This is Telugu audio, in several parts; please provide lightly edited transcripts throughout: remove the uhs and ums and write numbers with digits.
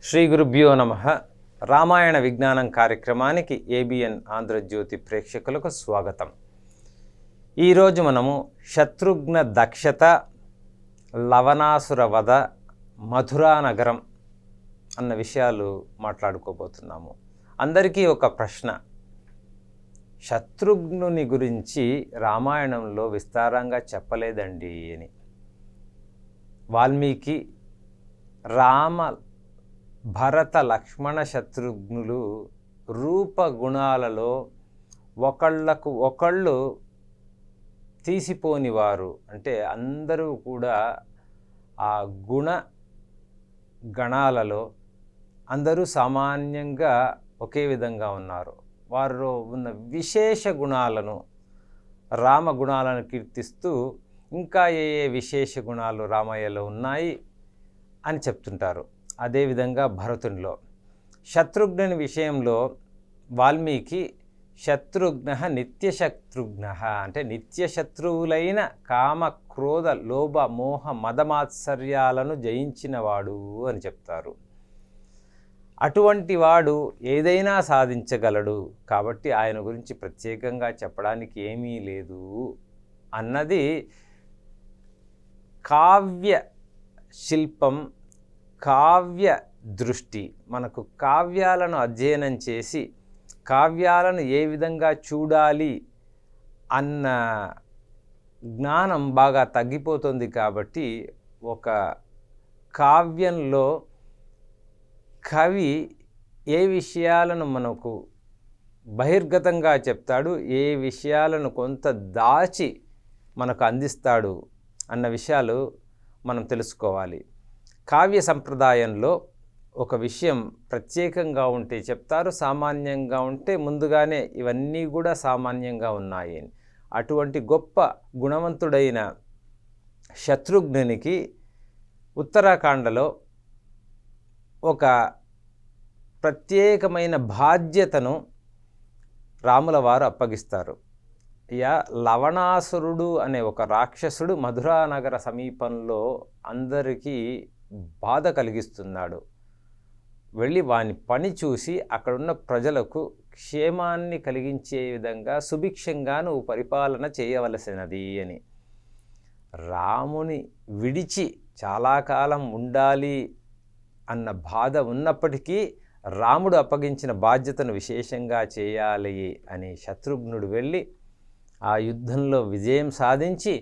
శ్రీ గురుభ్యో నమః. రామాయణ విజ్ఞానం కార్యక్రమానికి ఏబిఎన్ ఆంధ్రజ్యోతి ప్రేక్షకులకు స్వాగతం. ఈరోజు మనము శత్రుఘ్న దక్షత, లవణాసుర వధ, మధురా నగరం అన్న విషయాలు మాట్లాడుకోబోతున్నాము. అందరికీ ఒక ప్రశ్న, శత్రుఘ్నుని గురించి రామాయణంలో విస్తారంగా చెప్పలేదండి అని. వాల్మీకి రామ భరత లక్ష్మణ శత్రుఘ్నులు రూపగుణాలలో ఒకళ్ళకు ఒకళ్ళు తీసిపోనివారు. అంటే అందరూ కూడా ఆ గణాలలో అందరూ సామాన్యంగా ఒకే విధంగా ఉన్నారు. వారిలో ఉన్న విశేష గుణాలను, రామ గుణాలను కీర్తిస్తూ ఇంకా ఏ విశేష గుణాలు రామయ్యలో ఉన్నాయి అని చెప్తుంటారు. అదేవిధంగా భరతునిలో శత్రుఘ్నుని విషయంలో వాల్మీకి శత్రుఘ్న నిత్యశత్రుఘ్న అంటే నిత్యశత్రువులైన కామ, క్రోధ, లోభ, మోహ, మదమాత్సర్యాలను జయించినవాడు అని చెప్తారు. అటువంటి వాడు ఏదైనా సాధించగలడు కాబట్టి ఆయన గురించి ప్రత్యేకంగా చెప్పడానికి ఏమీ లేదు అన్నది కావ్య శిల్పం, కావ్య దృష్టి. మనకు కావ్యాలను అధ్యయనం చేసి కావ్యాలను ఏ విధంగా చూడాలి అన్న జ్ఞానం బాగా తగ్గిపోతుంది. కాబట్టి ఒక కావ్యంలో కవి ఏ విషయాలను మనకు బహిర్గతంగా చెప్తాడు, ఏ విషయాలను కొంత దాచి మనకు అందిస్తాడు అన్న విషయాలు మనం తెలుసుకోవాలి. కావ్య సంప్రదాయంలో ఒక విషయం ప్రత్యేకంగా ఉంటే చెప్తారు, సామాన్యంగా ఉంటే ముందుగానే ఇవన్నీ కూడా సామాన్యంగా ఉన్నాయి అని. అటువంటి గొప్ప గుణవంతుడైన శత్రుఘ్నునికి ఉత్తరాఖండలో ఒక ప్రత్యేకమైన బాధ్యతను రాముల వారు అప్పగిస్తారు. లవణాసురుడు అనే ఒక రాక్షసుడు మధురా నగర సమీపంలో అందరికీ బాధ కలిగిస్తున్నాడు. వెళ్ళి వాని పని చూసి అక్కడున్న ప్రజలకు క్షేమాన్ని కలిగించే విధంగా సుభిక్షంగా నువ్వు పరిపాలన చేయవలసినది అని. రాముని విడిచి చాలా కాలం ఉండాలి అన్న బాధ ఉన్నప్పటికీ రాముడు అప్పగించిన బాధ్యతను విశేషంగా చేయాలి అని శత్రుఘ్నుడు వెళ్ళి ఆ యుద్ధంలో విజయం సాధించి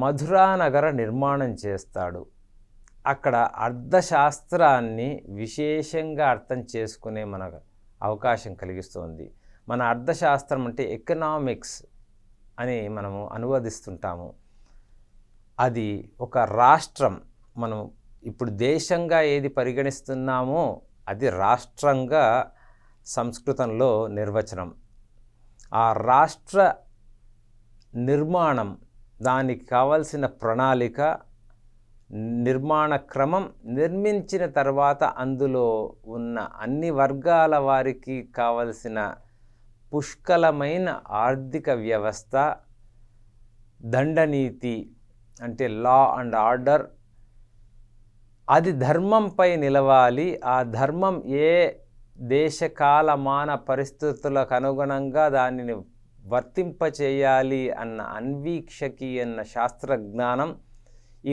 మధురా నగర నిర్మాణం చేస్తాడు. అక్కడ అర్థశాస్త్రాన్ని విశేషంగా అర్థం చేసుకునే మనకు అవకాశం కలిగిస్తుంది. మన అర్థశాస్త్రం అంటే ఎకనామిక్స్ అని మనము అనువదిస్తుంటాము. అది ఒక రాష్ట్రం, మనం ఇప్పుడు దేశంగా ఏది పరిగణిస్తున్నామో అది రాష్ట్రంగా సంస్కృతంలో నిర్వచనం. ఆ రాష్ట్ర నిర్మాణం, దానికి కావలసిన ప్రణాళిక, నిర్మాణ క్రమం, నిర్మించిన తర్వాత అందులో ఉన్న అన్ని వర్గాల వారికి కావలసిన పుష్కలమైన ఆర్థిక వ్యవస్థ, దండనీతి అంటే లా అండ్ ఆర్డర్, అది ధర్మంపై నిలవాలి. ఆ ధర్మం ఏ దేశకాలమాన పరిస్థితులకు అనుగుణంగా దానిని వర్తింపచేయాలి అన్న అన్వీక్షకి అన్న శాస్త్రజ్ఞానం,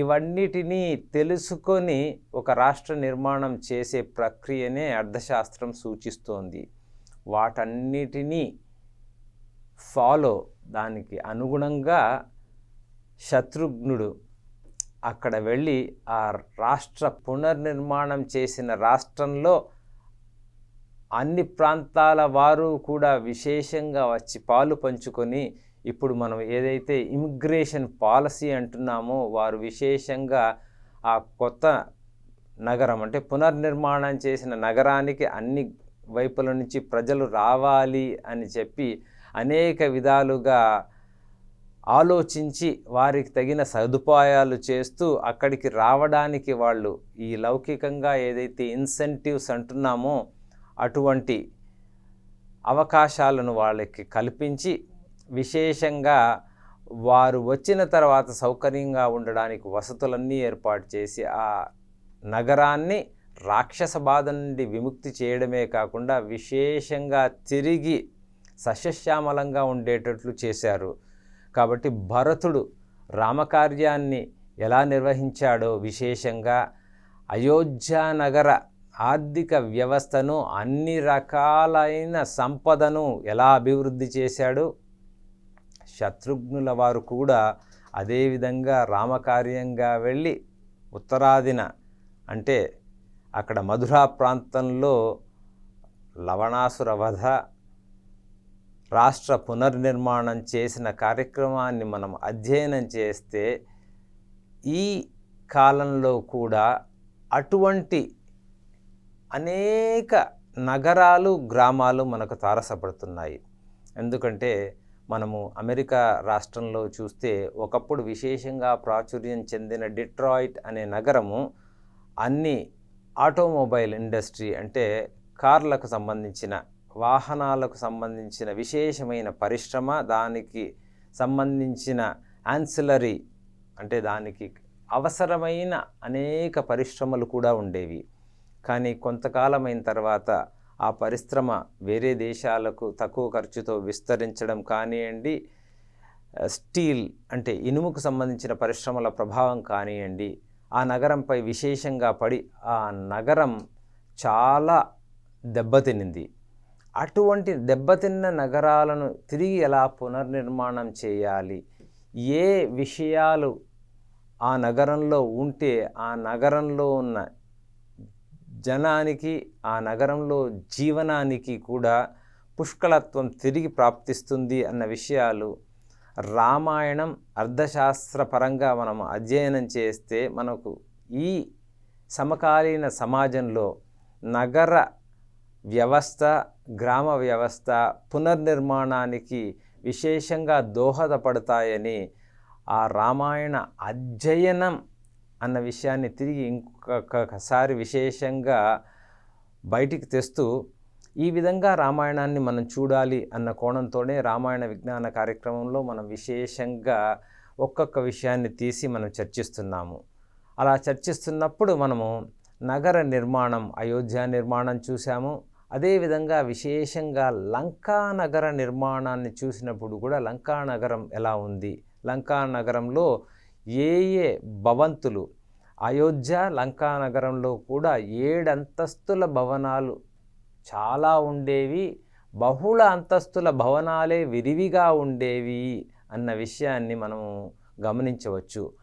ఇవన్నిటినీ తెలుసుకొని ఒక రాష్ట్ర నిర్మాణం చేసే ప్రక్రియనే అర్థశాస్త్రం సూచిస్తోంది. వాటన్నిటినీ దానికి అనుగుణంగా శత్రుఘ్నుడు అక్కడ వెళ్ళి ఆ రాష్ట్ర పునర్నిర్మాణం చేసిన రాష్ట్రంలో అన్ని ప్రాంతాల వారు కూడా విశేషంగా వచ్చి పాలు పంచుకొని, ఇప్పుడు మనం ఏదైతే ఇమిగ్రేషన్ పాలసీ అంటున్నామో వారు విశేషంగా ఆ కొత్త నగరం అంటే పునర్నిర్మాణం చేసిన నగరానికి అన్ని వైపుల నుంచి ప్రజలు రావాలి అని చెప్పి అనేక విధాలుగా ఆలోచించి వారికి తగిన సదుపాయాలు చేస్తూ అక్కడికి రావడానికి వాళ్ళు ఈ లౌకికంగా ఏదైతే ఇన్సెంటివ్స్ అంటున్నామో అటువంటి అవకాశాలను వాళ్ళకి కల్పించి విశేషంగా వారు వచ్చిన తర్వాత సౌకర్యంగా ఉండడానికి వసతులన్నీ ఏర్పాటు చేసి ఆ నగరాన్ని రాక్షస బాధ నుండి విముక్తి చేయడమే కాకుండా విశేషంగా తిరిగి సస్యశ్యామలంగా ఉండేటట్లు చేశారు. కాబట్టి భరతుడు రామకార్యాన్ని ఎలా నిర్వహించాడో, విశేషంగా అయోధ్య నగర ఆర్థిక వ్యవస్థను, అన్ని రకాలైన సంపదను ఎలా అభివృద్ధి చేశాడో, శత్రుఘ్నుల వారు కూడా అదేవిధంగా రామకార్యంగా వెళ్ళి ఉత్తరాదిన అంటే అక్కడ మధురా ప్రాంతంలో లవణాసుర వధ, రాష్ట్ర పునర్నిర్మాణం చేసిన కార్యక్రమాన్ని మనం అధ్యయనం చేస్తే ఈ కాలంలో కూడా అటువంటి అనేక నగరాలు, గ్రామాలు మనకు తారసపడుతున్నాయి. ఎందుకంటే మనము అమెరికా రాష్ట్రంలో చూస్తే ఒకప్పుడు విశేషంగా ప్రాచుర్యం చెందిన డిట్రాయిట్ అనే నగరము అన్ని ఆటోమొబైల్ ఇండస్ట్రీ అంటే కార్లకు సంబంధించిన, వాహనాలకు సంబంధించిన విశేషమైన పరిశ్రమ, దానికి సంబంధించిన యాన్సిలరీ అంటే దానికి అవసరమైన అనేక పరిశ్రమలు కూడా ఉండేవి. కానీ కొంతకాలమైన తర్వాత ఆ పరిశ్రమ వేరే దేశాలకు తక్కువ ఖర్చుతో విస్తరించడం కానివ్వండి, స్టీల్ అంటే ఇనుముకు సంబంధించిన పరిశ్రమల ప్రభావం కానివ్వండి, ఆ నగరంపై విశేషంగా పడి ఆ నగరం చాలా దెబ్బతినింది. అటువంటి దెబ్బతిన్న నగరాలను తిరిగి ఎలా పునర్నిర్మాణం చేయాలి, ఏ విషయాలు ఆ నగరంలో ఉంటే ఆ నగరంలో ఉన్న జనానికి, ఆ నగరంలో జీవనానికి కూడా పుష్కలత్వం తిరిగి ప్రాప్తిస్తుంది అన్న విషయాలు రామాయణం అర్థశాస్త్రపరంగా మనం అధ్యయనం చేస్తే మనకు ఈ సమకాలీన సమాజంలో నగర వ్యవస్థ, గ్రామ వ్యవస్థ పునర్నిర్మాణానికి విశేషంగా దోహదపడతాయని ఆ రామాయణ అధ్యయనం అన్న విషయాన్ని తిరిగి ఇంకొకసారి విశేషంగా బయటికి తెస్తూ ఈ విధంగా రామాయణాన్ని మనం చూడాలి అన్న కోణంతోనే రామాయణ విజ్ఞాన కార్యక్రమంలో మనం విశేషంగా ఒక్కొక్క విషయాన్ని తీసి మనం చర్చిస్తున్నాము. అలా చర్చిస్తున్నప్పుడు మనము నగర నిర్మాణం, అయోధ్య నిర్మాణం చూసాము. అదేవిధంగా విశేషంగా లంకా నగర నిర్మాణాన్ని చూసినప్పుడు కూడా లంకా నగరం ఎలా ఉంది, లంకా నగరంలో ఏ ఏ భవంతులు, అయోధ్య లంకా నగరంలో కూడా 7 అంతస్తుల భవనాలు చాలా ఉండేవి, బహుళ అంతస్తుల భవనాలే విరివిగా ఉండేవి అన్న విషయాన్ని మనము గమనించవచ్చు.